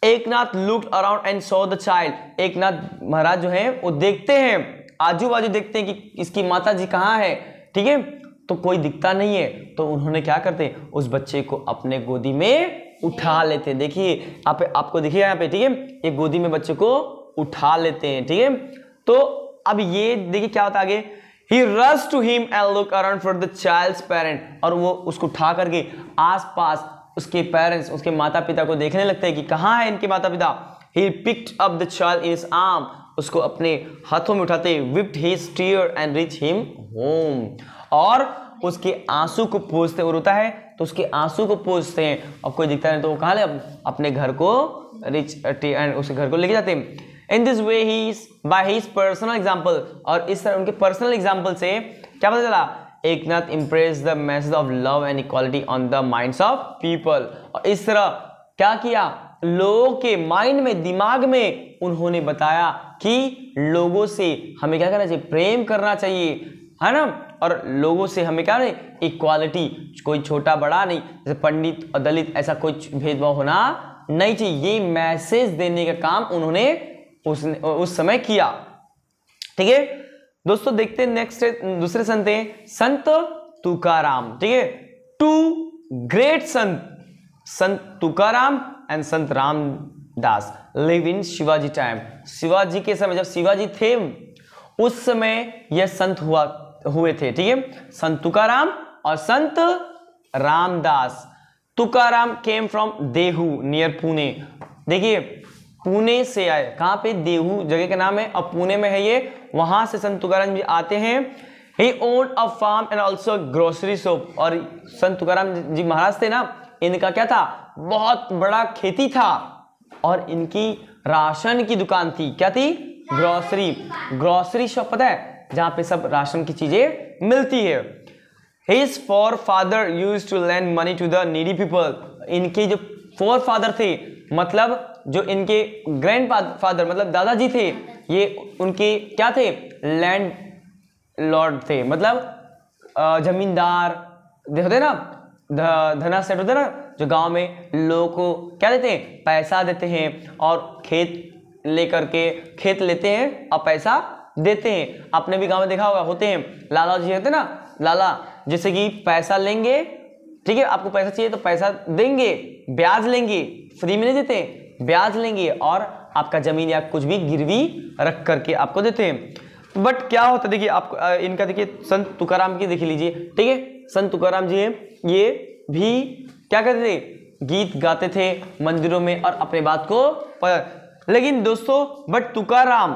Eknath looked around and saw the child. Eknath Maharaj जो है वो देखते हैं, आजू बाजू देखते हैं कि इसकी माता जी कहाँ है। ठीक है, तो कोई दिखता नहीं है। तो उन्होंने क्या करते, उस बच्चे को अपने गोदी में उठा लेते। देखिए आपको देखिए यहाँ पे, ठीक है, ये गोदी में बच्चे को उठा लेते हैं। ठीक है, तो अब ये देखिए क्या होता है आगे। He rushed to him and looked around for the child's parent। और वो उसको उठा करके आसपास उसके पेरेंट्स, उसके माता पिता को देखने लगते हैं कि कहाँ है इनके माता पिता। He picked up the child in his arm। उसको अपने हाथों में उठाते, whipped his tear and reached him home। और उसके आंसू को पोंछते, वो रोता है तो उसके आंसू को पोंछते हैं। अब कोई दिखता नहीं तो वो कहाँ ले, अपने घर को उसके घर को लेके जाते हैं। In this way he by his personal example, और इस तरह उनके पर्सनल एग्जाम्पल से क्या पता चला, Eknath impress the message of love and equality on the minds of people. और इस तरह क्या किया, लोगों के माइंड में, दिमाग में उन्होंने बताया कि लोगों से हमें क्या करना चाहिए, प्रेम करना चाहिए, है ना, और लोगों से हमें क्या नहीं, इक्वालिटी, कोई छोटा बड़ा नहीं, जैसे पंडित और दलित ऐसा कोई भेदभाव होना नहीं चाहिए। ये मैसेज देने का काम उन्होंने उस समय किया। ठीक है दोस्तों, देखते हैं नेक्स्ट दूसरे संत हैं संत तुकाराम। ठीक है, to great Sant, Sant Tukaram and Sant Ramdas live in Shivaji time. Shivaji के समय, जब शिवाजी थे उस समय यह संत हुए थे। ठीक है, संत तुकाराम और संत Ramdas. Tukaram came from Dehu near Pune. देखिए पुणे से आए, कहां पे, देहू जगह का नाम है और पुणे में है ये, वहां से संत तुकाराम जी आते हैं। He owned a farm and also grocery shop. और संत तुकाराम जी महाराज थे ना, इनका क्या था, बहुत बड़ा खेती था और इनकी राशन की दुकान थी। क्या थी, ग्रोसरी शॉप, पता है, जहां पे सब राशन की चीजें मिलती है। His forefather used to lend money to the needy people। इनके जो forefather थे, मतलब जो इनके grandfather मतलब दादाजी थे, ये उनके क्या थे, लैंड लॉर्ड थे, मतलब जमींदार होते ना, धना सेठ होते ना, जो गांव में लोगों को क्या देते हैं, पैसा देते हैं और खेत लेकर के खेत लेते हैं और पैसा देते हैं। आपने भी गांव में देखा होगा, होते हैं लाला जी होते ना, लाला, जैसे कि पैसा लेंगे, ठीक है, आपको पैसा चाहिए तो पैसा देंगे, ब्याज लेंगे, फ्री में नहीं देते, ब्याज लेंगे और आपका जमीन या कुछ भी गिरवी रख करके आपको देते हैं। बट क्या होता है, देखिए आपको इनका देखिए संत तुकाराम की देख लीजिए। ठीक है, संत तुकाराम जी ये भी क्या करते थे, गीत गाते थे मंदिरों में और अपने बात को, लेकिन दोस्तों but Tukaram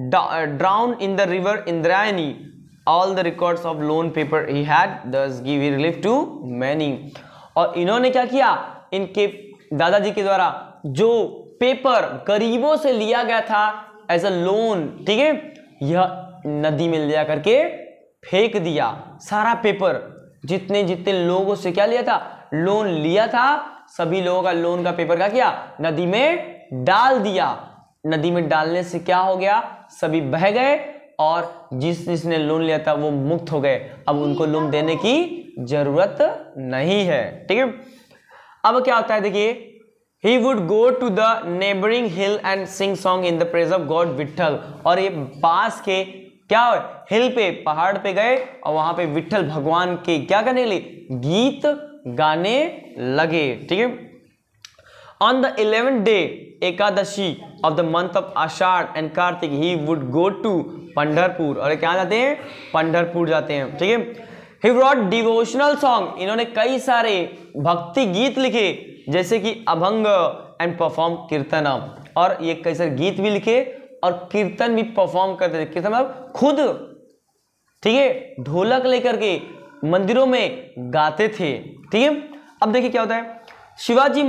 drown in the river Indrayani all the records of loan paper he had, thus give relief to many। और इन्होंने क्या किया, इनके दादाजी के द्वारा जो पेपर गरीबों से लिया गया था एज अ लोन, ठीक है, यह नदी में ले जा करके फेंक दिया। सारा पेपर, जितने जितने लोगों से क्या लिया था, लोन लिया था, सभी लोगों का लोन का पेपर क्या किया, नदी में डाल दिया। नदी में डालने से क्या हो गया, सभी बह गए और जिसने लोन लिया था वो मुक्त हो गए। अब उनको लोन देने की जरूरत नहीं है। ठीक है, अब क्या होता है, देखिए he would go to the neighboring hill and sing song in the praise of God Vitthal. और ये पास के क्या हिल पे, पहाड़ पे गए और वहां पे विठल भगवान के क्या करने लगे, गीत गाने लगे। ठीक है, on the 11th day Ekadashi of the month of Ashadh and Kartik he would go to Pandharpur. और क्या जाते हैं, पंढरपुर जाते हैं। ठीक है, he wrote devotional song। इन्होंने कई सारे भक्ति गीत लिखे, जैसे कि अभंग एंड परफॉर्म कीर्तन। और ये कई सारे गीत भी लिखे और कीर्तन भी परफॉर्म करते थे। कीर्तन मतलब खुद, ठीक है, ढोलक लेकर के मंदिरों में गाते थे। ठीक है, अब देखिए क्या होता है, Shivaji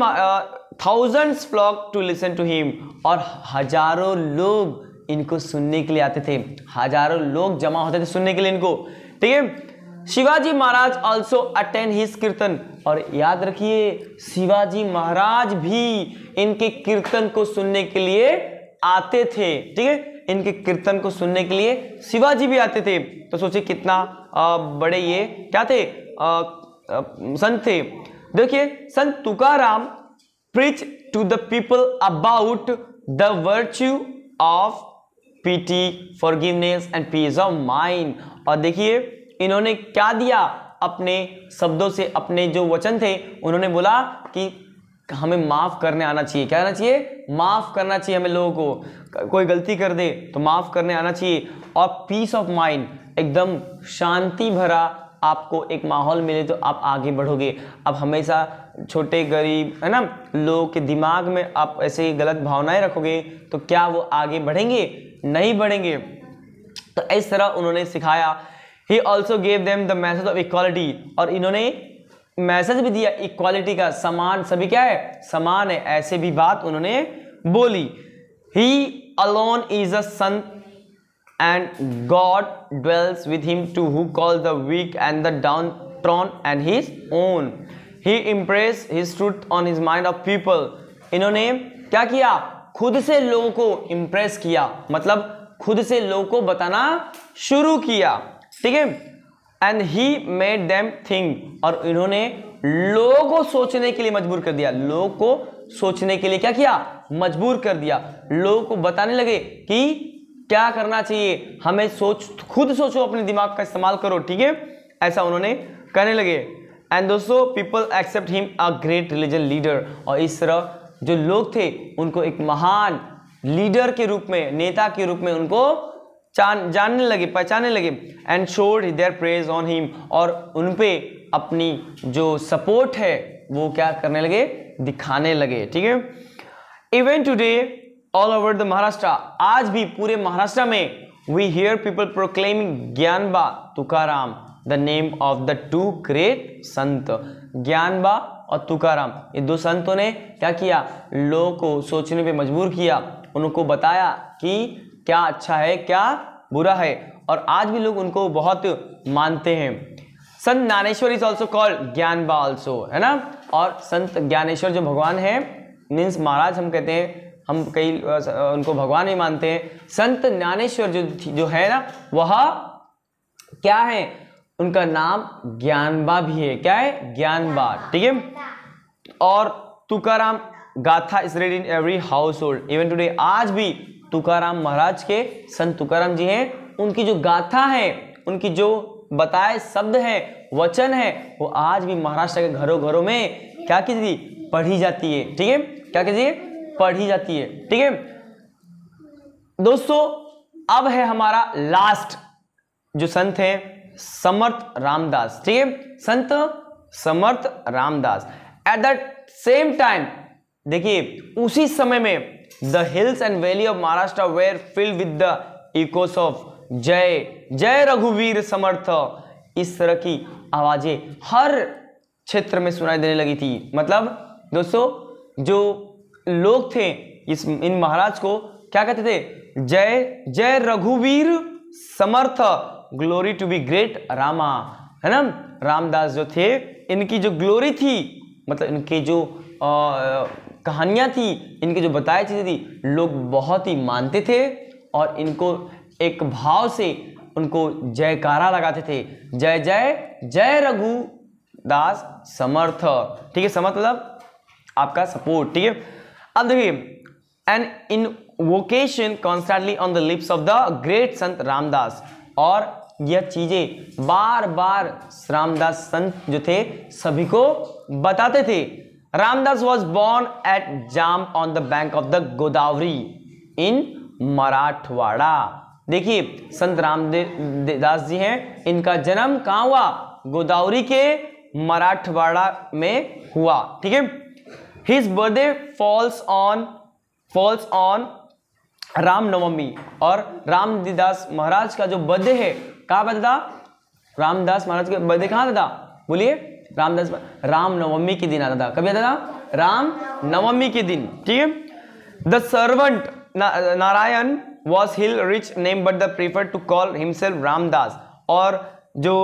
thousands flock to listen to him। और हजारों लोग इनको सुनने के लिए आते थे, हजारों लोग जमा होते थे सुनने के लिए इनको। ठीक है, Shivaji Maharaj also attend his कीर्तन। और याद रखिए, शिवाजी महाराज भी इनके कीर्तन को सुनने के लिए आते थे। ठीक है, इनके कीर्तन को सुनने के लिए शिवाजी भी आते थे। तो सोचिए कितना बड़े ये क्या थे, संत थे। देखिए, संत Tukaram preach to the people about the virtue of pity, forgiveness and peace of mind। और देखिए इन्होंने क्या दिया, अपने शब्दों से, अपने जो वचन थे, उन्होंने बोला कि हमें माफ करने आना चाहिए। क्या आना चाहिए, माफ करना चाहिए हमें, लोगों को कोई गलती कर दे तो माफ करने आना चाहिए। और पीस ऑफ माइंड, एकदम शांति भरा आपको एक माहौल मिले तो आप आगे बढ़ोगे। अब हमेशा छोटे गरीब, है ना, लोगों के दिमाग में आप ऐसे गलत भावनाएं रखोगे तो क्या वो आगे बढ़ेंगे, नहीं बढ़ेंगे। तो इस तरह उन्होंने सिखाया। He also gave them the message of equality. और इन्होंने मैसेज भी दिया इक्वालिटी का, समान, सभी क्या है, समान है, ऐसे भी बात उन्होंने बोली। ही alone is a son and God dwells with him too, who calls the weak and the downtrodden and his own. He impressed his truth on his mind of people. इन्होंने क्या किया? खुद से लोगों को इम्प्रेस किया, मतलब खुद से लोगों को बताना शुरू किया, ठीक है। And he made them think, और इन्होंने लोगों को सोचने के लिए मजबूर कर दिया, लोगों को सोचने के लिए क्या किया? मजबूर कर दिया। लोगों को बताने लगे कि क्या करना चाहिए, हमें खुद सोचो, अपने दिमाग का इस्तेमाल करो, ठीक है, ऐसा उन्होंने कहने लगे। एंड दोस्तों people accept him a great religion leader, और इस तरह जो लोग थे उनको एक महान लीडर के रूप में, नेता के रूप में उनको जानने लगे, पहचानने लगे। And showed their praise on him, और उन पे अपनी जो सपोर्ट है वो क्या करने लगे? दिखाने लगे, ठीक है। Even today all over the Maharashtra, आज भी पूरे महाराष्ट्र में we hear people proclaiming Gyanba Tukaram, the name of the two great sant. Gyanba और तुकाराम, ये दो संतों ने क्या किया? लोगों को सोचने पे मजबूर किया, उनको बताया कि क्या अच्छा है क्या बुरा है, और आज भी लोग उनको बहुत मानते हैं। संत Dnyaneshwar is also called Dnyanba also, है ना। और संत ज्ञानेश्वर जो भगवान है, मीन्स महाराज हम कहते हैं, हम कई उनको भगवान ही मानते हैं। संत ज्ञानेश्वर जो है ना, वह क्या है? उनका नाम ज्ञानबा भी है। क्या है? ज्ञानबा, ठीक है। और तुकाराम गाथा is red in every house hold even today, आज भी तुकाराम महाराज के, संत तुकाराम जी हैं, उनकी जो गाथा है, उनकी जो बताए शब्द है, वचन है, वो आज भी महाराष्ट्र के घरों घरों में क्या कीजिए? पढ़ी जाती है, ठीक है। क्या कीजिए? पढ़ी जाती है, ठीक है। दोस्तों अब है हमारा लास्ट जो संत है, समर्थ रामदास, ठीक है। Sant Samarth Ramdas. At the same time, देखिए उसी समय में the hills and valley of Maharashtra were filled with the echoes of jai जय रघुवीर समर्थ। इस तरह की आवाजें हर क्षेत्र में सुनाई देने लगी थी। मतलब दोस्तों जो लोग थे इन महाराज को क्या कहते थे? जय जय रघुवीर Samarth, glory to be great Rama, है ना। रामदास जो थे, इनकी जो ग्लोरी थी, मतलब इनके जो कहानियां थी, इनके जो बताई चीजें थी, लोग बहुत ही मानते थे और इनको एक भाव से उनको जयकारा लगाते थे। जय जय जय रघुदास समर्थ, ठीक है। समर्थ मतलब आपका सपोर्ट, ठीक है। अब देखिए, an invocation constantly on the lips of the great sant Ramdas, और यह चीजें बार बार रामदास संत जो थे सभी को बताते थे। Ramdas was born at jam on the bank of the Godavari in Marathwada. देखिए संत रामदास जी हैं, इनका जन्म कहाँ हुआ? गोदावरी के मराठवाड़ा में हुआ, ठीक है। His birthday falls on Ramnavami, और रामदास महाराज का जो बर्थडे है, कहाँ बर्थडे था? रामदास महाराज का बर्थडे कहाँ था? बोलिए। रामनवमी के दिन आता था। कभी आता था? रामनवमी के दिन, ठीक है। The servant Narayan was hill rich name but the prefer to call himself Ramdas, और जो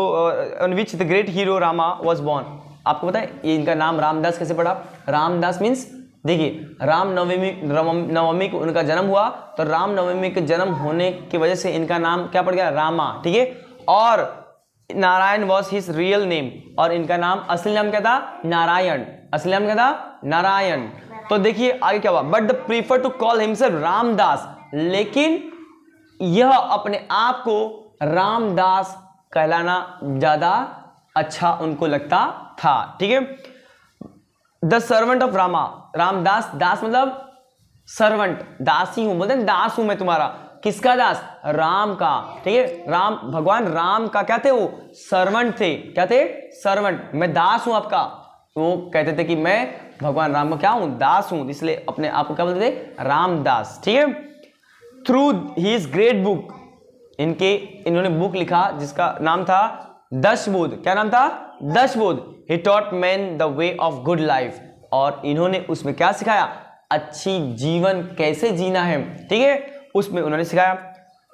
on which the great hero Rama was born. आपको पता है ये इनका नाम रामदास कैसे पड़ा? रामदास मीन्स, देखिए रामनवमी को उनका जन्म हुआ, तो रामनवमी के जन्म होने की वजह से इनका नाम क्या पड़ गया? रामा, ठीक है। और Narayan was his real name, और इनका नाम असली नाम क्या था? नारायण। असली नाम क्या था? नारायण। तो देखिए आगे क्या हुआ? But the prefer to call himself Ramdas, लेकिन यह अपने आप को रामदास कहलाना ज्यादा अच्छा उनको लगता था, ठीक है। The servant of Rama, Ramdas, दास मतलब सर्वेंट, दासी हूं, बोलते हैं दास हूं मैं तुम्हारा। किसका दास? राम का, ठीक है। राम, भगवान राम का क्या थे? वो सर्वेंट थे। क्या थे? सर्वेंट। मैं दास हूं आपका। वो कहते थे कि मैं भगवान राम का क्या हूं? दास हूं, इसलिए अपने आप को क्या बोलते थे? रामदास, ठीक है। थ्रू हिज ग्रेट बुक, इन्होंने बुक लिखा जिसका नाम था दशबोध। क्या नाम था? Dasbodh. He taught man the way of good life, और इन्होंने उसमें क्या सिखाया? अच्छी जीवन कैसे जीना है, ठीक है। उसमें उन्होंने सिखाया।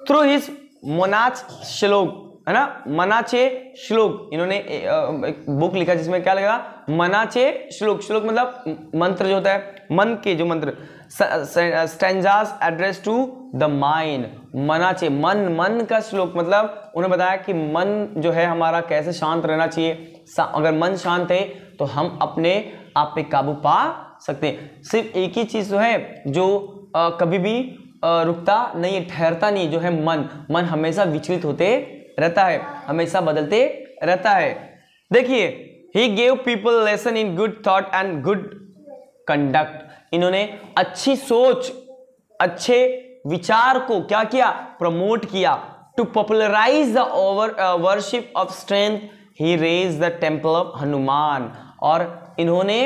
थ्रू हिज मोनाच श्लोक, है ना, मनाचे श्लोक, इन्होंने एक बुक लिखा जिसमें क्या लगा, मनाचे श्लोक। श्लोक मतलब मंत्र जो होता है, मन के जो मंत्र, stanzas address to the mind. मनाचे मन, मन का श्लोक मतलब उन्होंने बताया कि मन जो है हमारा कैसे शांत रहना चाहिए। अगर मन शांत है तो हम अपने आप पे काबू पा सकते हैं। सिर्फ एक ही चीज जो है जो कभी भी रुकता नहीं है, ठहरता नहीं, जो है मन। मन हमेशा विचलित होते रहता है, हमेशा बदलते रहता है। देखिए, he gave people lesson in good thought and good conduct. इन्होंने अच्छी सोच, अच्छे विचार को क्या किया, प्रमोट किया। To popularize the worship of strength he raise the temple of Hanuman. और इन्होंने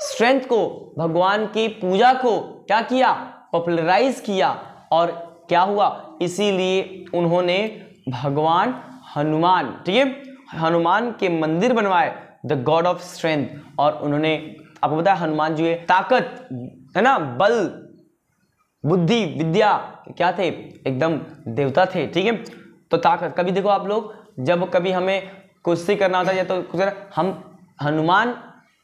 स्ट्रेंथ को, भगवान की पूजा को क्या किया, पॉपुलराइज किया। और क्या हुआ, इसीलिए उन्होंने भगवान हनुमान, ठीक है, हनुमान के मंदिर बनवाए, द गॉड ऑफ स्ट्रेंथ। और उन्होंने आपको बताया हनुमान जी ताकत, है ना, बल, बुद्धि, विद्या, क्या थे, एकदम देवता थे, ठीक है। तो ताकत, कभी देखो आप लोग, जब कभी हमें कुश्ती करना होता है तो हम हनुमान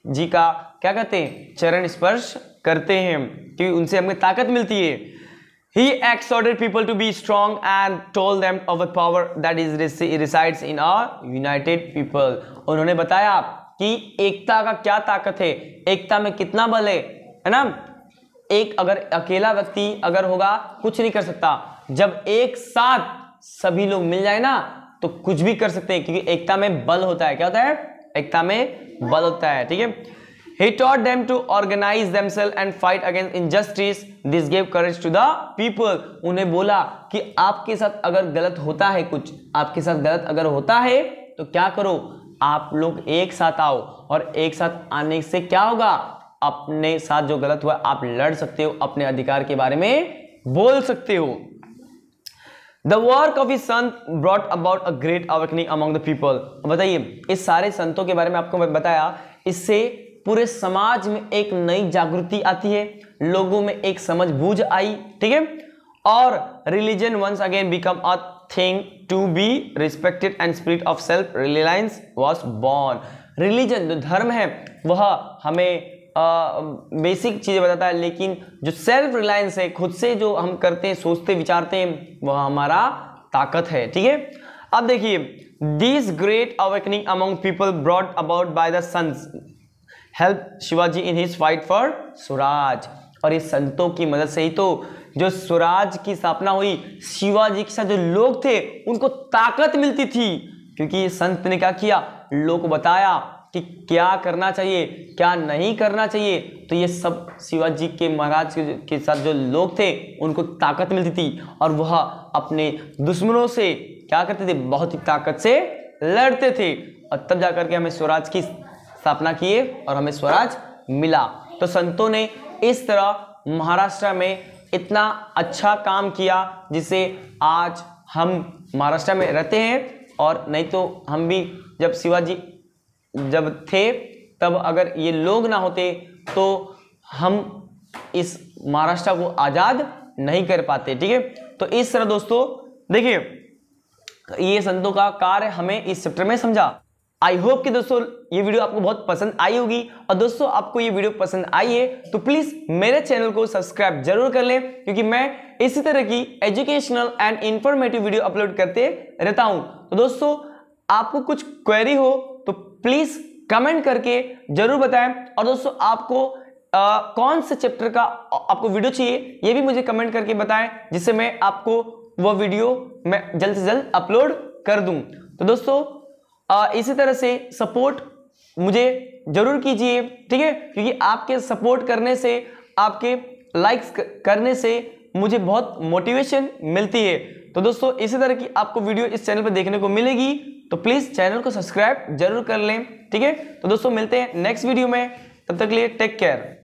जी का क्या कहते हैं, चरण स्पर्श करते हैं, क्योंकि उनसे हमें ताकत मिलती है। He exhorted people to be strong and told them of the power that resides in our united people. उन्होंने बताया कि एकता का क्या ताकत है, एकता में कितना बल है ना। एक अगर अकेला व्यक्ति अगर होगा कुछ नहीं कर सकता, जब एक साथ सभी लोग मिल जाए ना तो कुछ भी कर सकते हैं, क्योंकि एकता में बल होता है। क्या होता है, एकता में बल होता है, ठीक है। He taught them to organize themselves and fight against injustice. This gave courage to the people. उन्हें बोला कि आपके साथ अगर गलत होता है, कुछ आपके साथ गलत अगर होता है तो क्या करो, आप लोग एक साथ आओ, और एक साथ आने से क्या होगा, अपने साथ जो गलत हुआ आप लड़ सकते हो, अपने अधिकार के बारे में बोल सकते हो। The work of his son brought about a great awakening among the people. बताइए, इस सारे संतों के बारे में आपको बताया, इससे पूरे समाज में एक नई जागृति आती है, लोगों में एक समझ बूझ आई, ठीक है। और religion once again become a thing to be respected and spirit of self reliance was born. Religion जो धर्म है वह हमें बेसिक चीजें बताता है, लेकिन जो सेल्फ रिलायंस है, खुद से जो हम करते हैं, सोचते विचारते हैं, वह हमारा ताकत है, ठीक है। अब देखिए, this great awakening among people brought about by the sons help Shivaji in his fight for Swaraj. और इस संतों की मदद से ही तो जो स्वराज की स्थापना हुई, शिवाजी के साथ जो लोग थे उनको ताकत मिलती थी, क्योंकि संत ने क्या किया, लोगों को बताया कि क्या करना चाहिए, क्या नहीं करना चाहिए। तो ये सब शिवाजी के महाराज के साथ जो लोग थे उनको ताकत मिलती थी, और वह अपने दुश्मनों से क्या करते थे, बहुत ही ताकत से लड़ते थे, और तब जाकर के हमें स्वराज की स्थापना किए और हमें स्वराज मिला। तो संतों ने इस तरह महाराष्ट्र में इतना अच्छा काम किया, जिसे आज हम महाराष्ट्र में रहते हैं। और नहीं तो हम भी जब शिवाजी जब थे तब अगर ये लोग ना होते तो हम इस महाराष्ट्र को आज़ाद नहीं कर पाते, ठीक है। तो इस तरह दोस्तों देखिए, ये संतों का कार्य हमें इस चैप्टर में समझा। आई होप कि दोस्तों ये वीडियो आपको बहुत पसंद आई होगी। और दोस्तों आपको ये वीडियो पसंद आई है तो प्लीज़ मेरे चैनल को सब्सक्राइब जरूर कर लें, क्योंकि मैं इसी तरह की educational and informative video upload करते रहता हूं। तो दोस्तों आपको कुछ क्वेरी हो तो प्लीज़ कमेंट करके जरूर बताएं। और दोस्तों आपको कौन से चैप्टर का आपको वीडियो चाहिए ये भी मुझे कमेंट करके बताएं, जिससे मैं आपको वो वीडियो मैं जल्द से जल्द अपलोड कर दूं। तो दोस्तों इसी तरह से सपोर्ट मुझे जरूर कीजिए, ठीक है, क्योंकि आपके सपोर्ट करने से, आपके लाइक्स करने से मुझे बहुत मोटिवेशन मिलती है। तो दोस्तों इसी तरह की आपको वीडियो इस चैनल पर देखने को मिलेगी, तो प्लीज़ चैनल को सब्सक्राइब जरूर कर लें, ठीक है। तो दोस्तों मिलते हैं नेक्स्ट वीडियो में, तब तक के लिए टेक केयर।